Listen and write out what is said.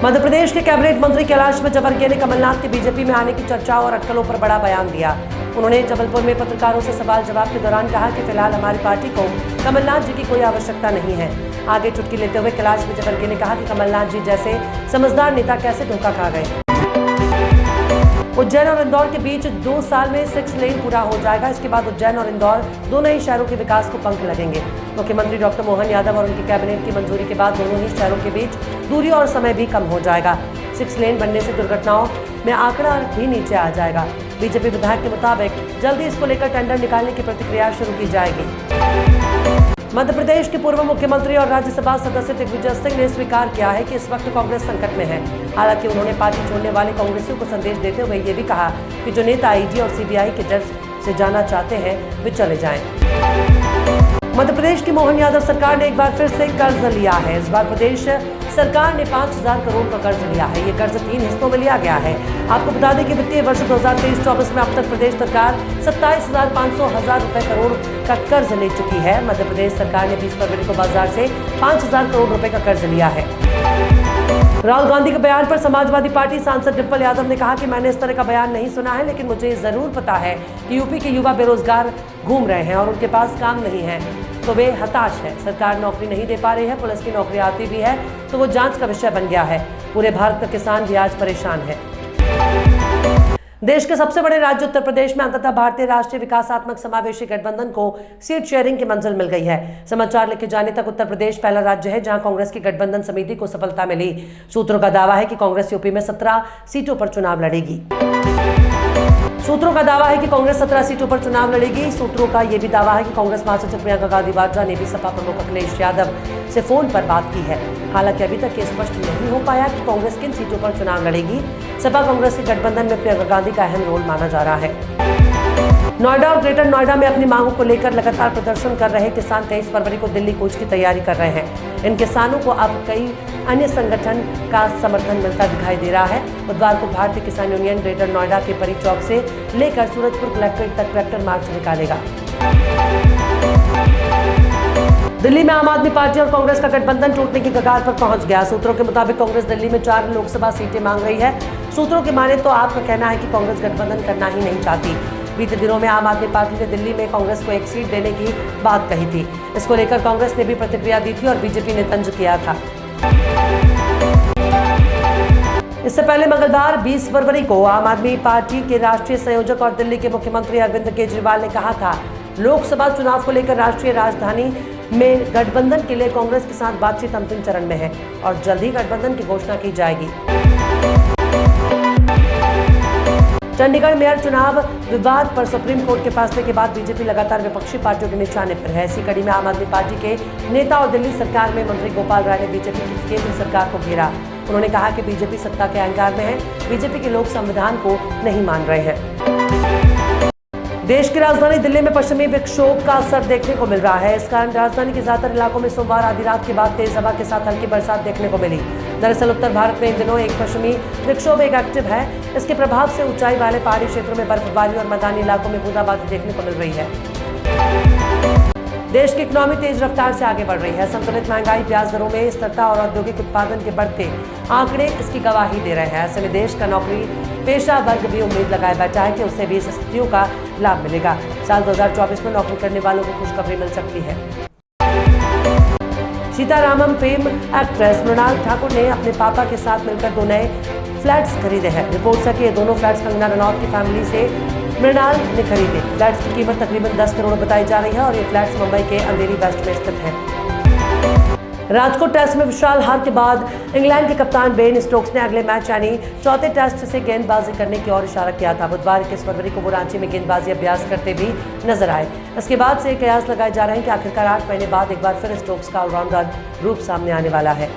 मध्य प्रदेश के कैबिनेट मंत्री कैलाश विजयवर्गीय ने कमलनाथ के बीजेपी में आने की चर्चाओं और अटकलों पर बड़ा बयान दिया। उन्होंने जबलपुर में पत्रकारों से सवाल जवाब के दौरान कहा कि फिलहाल हमारी पार्टी को कमलनाथ जी की कोई आवश्यकता नहीं है। आगे चुटकी लेते हुए कैलाश विजयवर्गीय ने कहा कि कमलनाथ जी जैसे समझदार नेता कैसे धोखा खा गए। उज्जैन और इंदौर के बीच 2 साल में 6 लेन पूरा हो जाएगा। इसके बाद उज्जैन और इंदौर दोनों ही शहरों के विकास को पंख लगेंगे। मुख्यमंत्री डॉक्टर मोहन यादव और उनकी कैबिनेट की मंजूरी के बाद दोनों ही शहरों के बीच दूरी और समय भी कम हो जाएगा। 6 लेन बनने से दुर्घटनाओं में आंकड़ा भी नीचे आ जाएगा। बीजेपी विधायक के मुताबिक जल्दी इसको लेकर टेंडर निकालने की प्रक्रिया शुरू की जाएगी। मध्य प्रदेश के पूर्व मुख्यमंत्री और राज्यसभा सदस्य दिग्विजय सिंह ने स्वीकार किया है कि इस वक्त कांग्रेस संकट में है। हालांकि उन्होंने पार्टी छोड़ने वाले कांग्रेसियों को संदेश देते हुए ये भी कहा कि जो नेता ईडी और सीबीआई के डर से जाना चाहते हैं वे चले जाएं। मध्य प्रदेश की मोहन यादव सरकार ने एक बार फिर से कर्ज लिया है। इस बार प्रदेश सरकार ने 5000 करोड़ का कर्ज लिया है। ये कर्ज 3 हिस्सों में लिया गया है। आपको बता दें कि वित्तीय वर्ष 2023-24 में अब तक प्रदेश सरकार 27,500 करोड़ का कर्ज ले चुकी है। मध्य प्रदेश सरकार ने 20 फरवरी को बाजार से 5000 करोड़ रुपए का कर्ज लिया है। राहुल गांधी के बयान पर समाजवादी पार्टी सांसद डिम्पल यादव ने कहा कि मैंने इस तरह का बयान नहीं सुना है, लेकिन मुझे जरूर पता है कि यूपी के युवा बेरोजगार घूम रहे हैं और उनके पास काम नहीं है, तो वे हताश है। सरकार नौकरी नहीं दे पा रही है, पुलिस की नौकरी आती भी है तो वो जांच का विषय बन गया है। पूरे भारत का किसान भी आज परेशान है। देश के सबसे बड़े राज्य उत्तर प्रदेश में अंततः भारतीय राष्ट्रीय विकासात्मक समावेशी गठबंधन को सीट शेयरिंग की मंजिल मिल गई है। समाचार लिखे जाने तक उत्तर प्रदेश पहला राज्य है जहां कांग्रेस की गठबंधन समिति को सफलता मिली। सूत्रों का दावा है कि कांग्रेस यूपी में 17 सीटों पर चुनाव लड़ेगी। सूत्रों का दावा है कि कांग्रेस 17 सीटों पर चुनाव लड़ेगी। सूत्रों का यह भी दावा है कि कांग्रेस महासचिव प्रियंका गांधी वाड्रा ने भी सपा प्रमुख अखिलेश यादव से फोन पर बात की है। हालांकि अभी तक ये स्पष्ट नहीं हो पाया कि कांग्रेस किन सीटों पर चुनाव लड़ेगी। सपा कांग्रेस के गठबंधन में प्रियंका गांधी का अहम रोल माना जा रहा है। नोएडा और ग्रेटर नोएडा में अपनी मांगों को लेकर लगातार प्रदर्शन कर रहे किसान 23 फरवरी को दिल्ली कूच की तैयारी कर रहे हैं। इन किसानों को अब कई अन्य संगठन का समर्थन मिलता दिखाई दे रहा है। बुधवार को भारतीय किसान यूनियन ग्रेटर नोएडा के परी चौक से लेकर सूरजपुर कलेक्ट्रेट तक ट्रैक्टर मार्च निकालेगा। दिल्ली में आम आदमी पार्टी और कांग्रेस का गठबंधन टूटने की कगार पर पहुंच गया। सूत्रों के मुताबिक कांग्रेस दिल्ली में 4 लोकसभा सीटें मांग रही है। सूत्रों की माने तो आपका कहना है कि कांग्रेस गठबंधन करना ही नहीं चाहती। बीते दिनों में आम आदमी पार्टी ने दिल्ली में कांग्रेस को 1 सीट देने की बात कही थी। इसको लेकर कांग्रेस ने भी प्रतिक्रिया दी थी और बीजेपी ने तंज किया था। इससे पहले मंगलवार 20 फरवरी को आम आदमी पार्टी के राष्ट्रीय संयोजक और दिल्ली के मुख्यमंत्री अरविंद केजरीवाल ने कहा था, लोकसभा चुनाव को लेकर राष्ट्रीय राजधानी में गठबंधन के लिए कांग्रेस के साथ बातचीत अंतिम चरण में है और जल्द ही गठबंधन की घोषणा की जाएगी। चंडीगढ़ मेयर चुनाव विवाद पर सुप्रीम कोर्ट के फैसले के बाद बीजेपी लगातार विपक्षी पार्टियों के निशाने पर है। इसी कड़ी में आम आदमी पार्टी के नेता और दिल्ली सरकार में मंत्री गोपाल राय ने बीजेपी की केंद्र सरकार को घेरा। उन्होंने कहा कि बीजेपी सत्ता के अहंकार में है, बीजेपी के लोग संविधान को नहीं मान रहे हैं। देश की राजधानी दिल्ली में पश्चिमी विक्षोभ का असर देखने को मिल रहा है। इस कारण राजधानी के ज्यादातर इलाकों में सोमवार आधी रात के बाद तेज हवा के साथ हल्की बरसात देखने को मिली। दरअसल उत्तर भारत में इन दिनों एक पश्चिमी विक्षोभ एक एक्टिव है। इसके प्रभाव से ऊंचाई वाले पहाड़ी क्षेत्रों में बर्फबारी और मैदानी इलाकों में बूंदाबांदी देखने को मिल रही है। देश की इकोनॉमी तेज रफ्तार से आगे बढ़ रही है। संतुलित महंगाई, ब्याज दरों में स्थिरता और औद्योगिक उत्पादन के बढ़ते आंकड़े इसकी गवाही दे रहे हैं। ऐसे में देश का नौकरी पेशा वर्ग भी उम्मीद लगाए बैठा है कि उससे भी इस स्थितियों का लाभ मिलेगा। साल 2024 में नौकरी करने वालों को खुशखबरी मिल सकती है। सीतारामम फेम एक्ट्रेस मृणाल ठाकुर ने अपने पापा के साथ मिलकर 2 नए फ्लैट्स खरीदे हैं। रिपोर्ट्स है कि ये दोनों फ्लैट्स कंगना रनौत की फैमिली से मृणाल ने खरीदे। फ्लैट्स की कीमत तकरीबन 10 करोड़ बताई जा रही है और ये फ्लैट्स मुंबई के अंधेरी वेस्ट में स्थित हैं। राजकोट टेस्ट में विशाल हार के बाद इंग्लैंड के कप्तान बेन स्टोक्स ने अगले मैच यानी चौथे टेस्ट से गेंदबाजी करने की ओर इशारा किया था। बुधवार 21 फरवरी को वो रांची में गेंदबाजी अभ्यास करते भी नजर आए। इसके बाद से कयास लगाए जा रहे हैं कि आखिरकार 8 महीने बाद एक बार फिर स्टोक्स का ऑलराउंडर रूप सामने आने वाला है।